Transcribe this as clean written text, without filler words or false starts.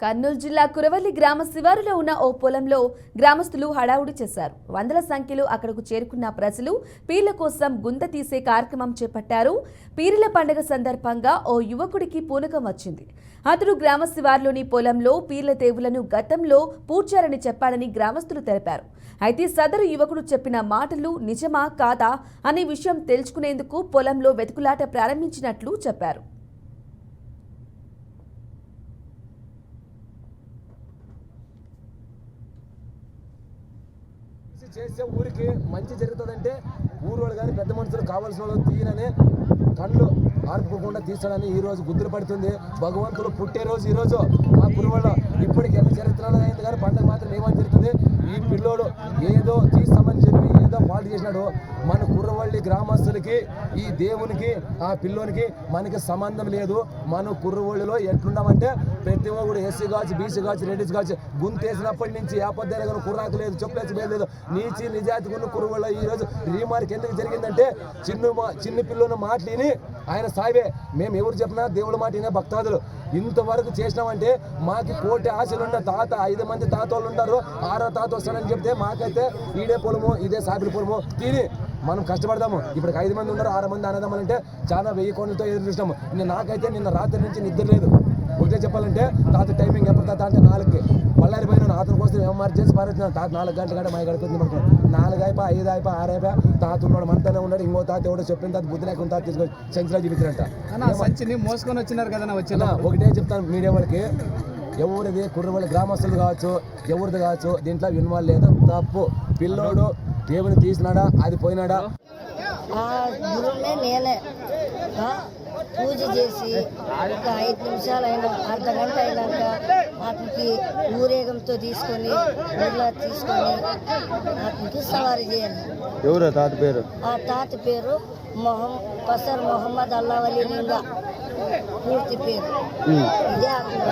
కర్నూలు జిల్లా కురవల్లి గ్రామ శివారులో ఉన్న ఓ పొలంలో గ్రామస్తులు హడావుడి చేశారు. వందల సంఖ్యలో అక్కడకు చేరుకున్న ప్రజలు పీర్ల కోసం గుంత తీసే కార్యక్రమం చేపట్టారు. పీర్ల పండుగ సందర్భంగా ఓ యువకుడికి పూనకం వచ్చింది. అతడు గ్రామ శివారులోని పొలంలో పీర్ల దేవులను గతంలో పూడ్చారని చెప్పాడని గ్రామస్తులు తెలిపారు. అయితే సదరు యువకుడు చెప్పిన మాటలు నిజమా కాదా అనే విషయం తెలుసుకునేందుకు పొలంలో వెతుకులాట ప్రారంభించినట్లు చెప్పారు. చేస్తే ఊరికి మంచి జరుగుతుందంటే ఊరోళ్ళు కానీ పెద్ద మనుషులు కావాల్సిన వాళ్ళు తీయనని కళ్ళు ఆర్పుకోకుండా తీస్తాడని ఈరోజు గుర్తులు పడుతుంది. భగవంతుడు పుట్టే రోజు ఈరోజు మా కురువాళ్ళు ఇప్పటికి ఎంత చరిత్రలో అయింది కానీ పండుగ మాత్రం ఏమని జరుగుతుంది. ఈ పిల్లోడు ఏదో తీస్తామని చెప్పి ఏదో పాటు చేసినాడు. మన కుర్రవల్లి గ్రామస్తులకి ఈ దేవునికి ఆ పిల్లోనికి మనకి సంబంధం లేదు. మన కుర్రవల్లిలో ఎట్లున్నామంటే ప్రతి ఒక్కడు ఎస్సీ కావచ్చు, బీసీ కావచ్చు, రెడ్డిస్ కావచ్చు, గుంతేసినప్పటి నుంచి ఆపద్దైనా కానీ కుర్రాకు లేదు, చొప్పులేసి లేదు, నీచి నిజాతి ఉన్న కుర్రవల్ల ఈరోజు రీమార్క్ ఎందుకు జరిగిందంటే చిన్న పిల్లోని మాటలిని ఆయన సాయివే మేము ఎవరు చెప్పినా దేవుడు మాట వినే భక్తాదులు ఇంతవరకు చేసినామంటే మాకు కోటి ఆశలున్న తాత 5 మంది తాతోళ్ళు ఉంటారు. 6వ తాత వస్తాడని చెప్తే మాకైతే ఈడే పొలము ఇదే సాబిలి పొలము తిని మనం కష్టపడదాము. ఇప్పుడు 5 మంది ఉన్నారు, 6 మంది అన్నదమ్ములంటే చాలా 1000 కోట్లతో ఎదురు చూసినాము. నాకైతే నిన్న రాత్రి నుంచి నిద్ర లేదు. ఒకటే చెప్పాలంటే తాత టైమింగ్ ఎప్పుడు తాత అంటే 4కి బళ్ళారి పోయినాను. అతని కోసం ఎమర్జెన్సీ పారేసినాను. తాత 4 గంటల కంటే మా గడుపుతుంది పడుతున్నాను. 4 అయిపోయి 5 అయిపోయి 6 అయిపోయి తాత ఉన్నాడు మనతోనే ఉన్నాడు. ఇంకో తాత ఎవడో చెప్పిన తాత బుద్ధి లేకుండా తాత తీసుకొని సంచిలో చూపించారంట. సంచిని మోసుకొని వచ్చినారు కదా వచ్చిన ఒకటే చెప్తాను మీడియా వాళ్ళకి, ఎవరిది కుర్రవాళ్ళ గ్రామస్తులు కావచ్చు, ఎవరిది కావచ్చు, దీంట్లో ఇన్వాల్వ్ లేదు. తప్పు. పిల్లోడు దేవుని తీసినాడా అది పోయినాడా నేనే పూజ చేసి ఒక 5 నిమిషాలు అయినా అర్ధ గంట అయినాక అతనికి ఊరేగంతో తీసుకొని ఊర్లో తీసుకొని అతనికి సవారీ చేయాలి. ఎవరు తాత పేరు? ఆ తాత పేరు పసర్ మొహమ్మద్ అల్లావలి లింగా పూర్తి పేరు. ఇదే అతను.